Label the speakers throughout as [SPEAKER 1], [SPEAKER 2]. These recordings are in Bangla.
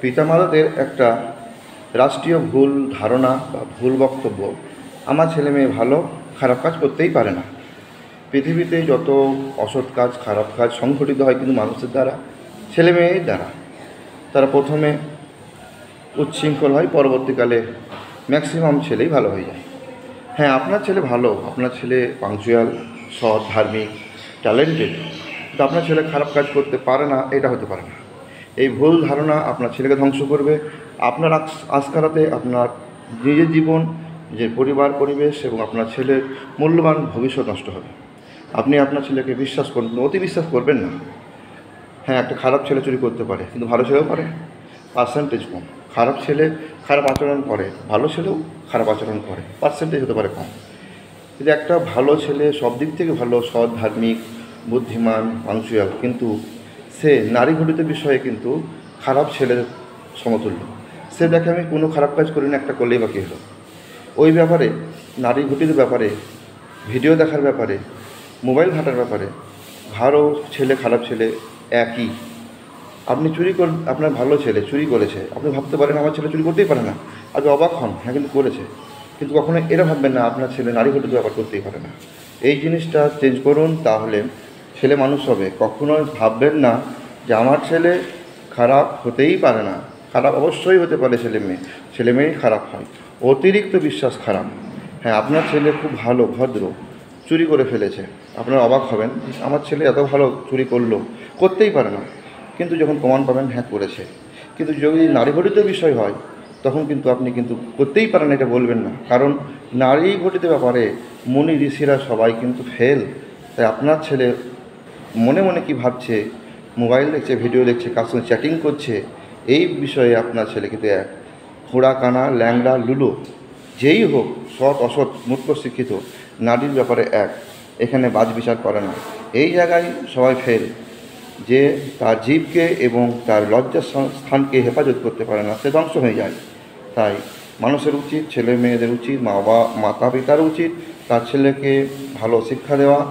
[SPEAKER 1] পিতামাতাদের একটা রাষ্ট্রীয় ভুল ধারণা বা ভুল বক্তব্য, আমার ছেলে মেয়ে ভালো, খারাপ কাজ করতেই পারে না। পৃথিবীতে যত অসৎ কাজ, খারাপ কাজ সংঘটিত হয় কিন্তু মানুষের দ্বারা, ছেলে মেয়ের দ্বারা। তারা প্রথমে উচ্ছৃঙ্খল হয়, পরবর্তীকালে ম্যাক্সিমাম ছেলেই ভালো হয়ে যায়। হ্যাঁ, আপনার ছেলে ভালো, আপনার ছেলে পাংচুয়াল, সৎ, ধার্মিক, ট্যালেন্টেড, কিন্তু আপনার ছেলে খারাপ কাজ করতে পারে না, এটা হতে পারে না। এই ভুল ধারণা আপনার ছেলেকে ধ্বংস করবে। আপনার আজকারাতে আপনার নিজের জীবন, নিজের পরিবার, পরিবেশ এবং আপনার ছেলের মূল্যবান ভবিষ্যৎ নষ্ট হবে। আপনি আপনার ছেলেকে বিশ্বাস করুন, অতি বিশ্বাস করবেন না। হ্যাঁ, একটা খারাপ ছেলে চুরি করতে পারে, কিন্তু ভালো ছেলেও পারে, পার্সেন্টেজ কম। খারাপ ছেলে খারাপ আচরণ করে, ভালো ছেলেও খারাপ আচরণ করে, পার্সেন্টেজ হতে পারে কম। কিন্তু একটা ভালো ছেলে সব দিক থেকে ভালো, সৎ, ধার্মিক, বুদ্ধিমান, পাংচুয়াল, কিন্তু সে নারী ঘটিত বিষয়ে কিন্তু খারাপ ছেলের সমতুল্য। সে দেখে আমি কোনো খারাপ কাজ করি না, একটা করলেই বাকি হলো। ওই ব্যাপারে, নারী ঘটিত ব্যাপারে, ভিডিও দেখার ব্যাপারে, মোবাইল ঘাঁটার ব্যাপারে ভালো ছেলে খারাপ ছেলে একই। আপনি চুরি আপনার ভালো ছেলে চুরি করেছে, আপনি ভাবতে পারেন আমার ছেলে চুরি করতেই পারে না, আপনি অবাক হন, হ্যাঁ কিন্তু করেছে। কিন্তু কখনো এরা ভাববেন না আপনার ছেলে নারী ঘটিত ব্যাপার করতেই পারে না। এই জিনিসটা চেঞ্জ করুন, তাহলে ছেলে মানুষ হবে। কখনো ভাববেন না যে আমার ছেলে খারাপ হতেই পারে না। খারাপ অবশ্যই হতে পারে, ছেলে মেয়েই খারাপ হয়। অতিরিক্ত বিশ্বাস খারাপ। হ্যাঁ, আপনার ছেলে খুব ভালো, ভদ্র, চুরি করে ফেলেছে, আপনারা অবাক হবেন, আমার ছেলে এত ভালো চুরি করতেই পারে না। কিন্তু যখন প্রমাণ পাবেন হ্যাঁ করেছে। কিন্তু যদি নারী ঘটিত বিষয় হয়, তখন কিন্তু আপনি কিন্তু করতেই পারেন এটা বলবেন না, কারণ নারী ঘটিত ব্যাপারে মুনি ঋষিরা সবাই কিন্তু ফেল। তাই আপনার ছেলে মনে মনে কি ভাবছে, মোবাইল দেখছে, ভিডিও দেখছে, কার সঙ্গে চ্যাটিং করছে, এই বিষয়ে আপনার ছেলে কিন্তু এক। ঘোড়া, কানা, ল্যাংড়া, লুলো, যেই হোক, সৎ অসৎ, মূর্খ শিক্ষিত, নারীর ব্যাপারে এক। এখানে বাজ বিচার করে না। এই জায়গায় সবাই ফেল, যে তার জীবকে এবং তার লজ্জার স্থানকে হেফাজত করতে পারে না, সে ধ্বংস হয়ে যায়। তাই মানুষের উচিত, ছেলে মেয়েদের উচিত, মাতা পিতার উচিত তার ছেলেকে ভালো শিক্ষা দেওয়া,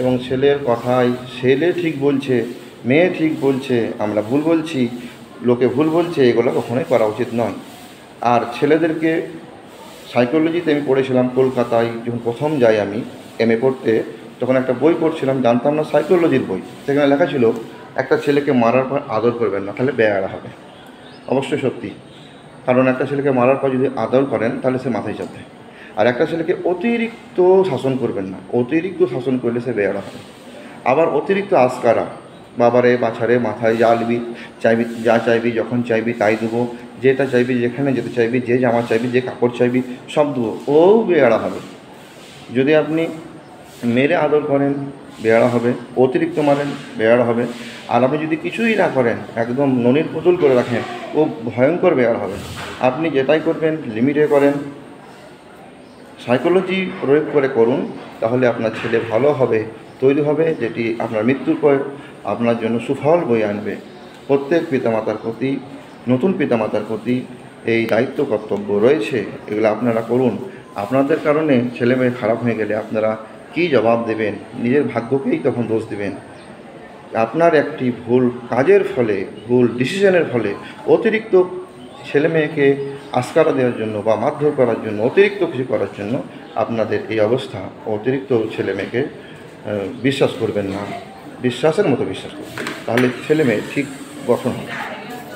[SPEAKER 1] এবং ছেলের কথায় ছেলে ঠিক বলছে, মেয়ে ঠিক বলছে, আমরা ভুল বলছি, লোকে ভুল বলছে, এগুলো কখনোই করা উচিত নয়। আর ছেলেদেরকে সাইকোলজিতে আমি পড়েছিলাম কলকাতায়, যখন প্রথম যাই আমি MA পড়তে, তখন একটা বই পড়ছিলাম, জানতাম না, সাইকোলজির বই। সেখানে লেখা ছিল একটা ছেলেকে মারার পর আদর করবেন না, তাহলে বেয়ারা হবে। অবশ্যই সত্যি, কারণ একটা ছেলেকে মারার পর যদি আদর করেন তাহলে সে মাথায় চাপবে। আর একটা ছেলেকে অতিরিক্ত শাসন করবেন না, অতিরিক্ত শাসন করলে সে বেয়ারা হবে। আবার অতিরিক্ত আস্কারা, বাবারে বাছারে, মাথায় চাইবি, যা চাইবি, যখন চাইবি তাই দেবো, যেটা চাইবি, যেখানে যেতে চাইবি, যে জামা চাইবি, যে কাপড় চাইবি সব দেবো, ও বেয়ারা হবে। যদি আপনি মেরে আদর করেন, বেয়ারা হবে। অতিরিক্ত মারেন, বেয়ারা হবে। আর আপনি যদি কিছুই না করেন, একদম ননির পুতুল করে রাখেন, ও ভয়ঙ্কর বেয়ারা হবে। আপনি যেটাই করবেন লিমিটে করেন, সাইকোলজি প্রয়োগ করে করুন, তাহলে আপনার ছেলে ভালো হবে, তৈরি হবে, যেটি আপনার মৃত্যুর পর আপনার জন্য সুফল বয়ে আনবে। প্রত্যেক পিতামাতার প্রতি, নতুন পিতামাতার প্রতি এই দায়িত্ব কর্তব্য রয়েছে, এগুলো আপনারা করুন। আপনাদের কারণে ছেলে মেয়ে খারাপ হয়ে গেলে আপনারা কী জবাব দেবেন? নিজের ভাগ্যকেই তখন দোষ দেবেন। আপনার একটি ভুল কাজের ফলে, ভুল ডিসিশনের ফলে, অতিরিক্ত ছেলে মেয়েকে আস্কারা দেওয়ার জন্য বা মারধর করার জন্য, অতিরিক্ত কিছু করার জন্য আপনাদের এই অবস্থা। অতিরিক্ত ছেলে মেয়েকে বিশ্বাস করবেন না, বিশ্বাসের মতো বিশ্বাস করবেন, তাহলে ছেলে মেয়ে ঠিক গঠন হবে।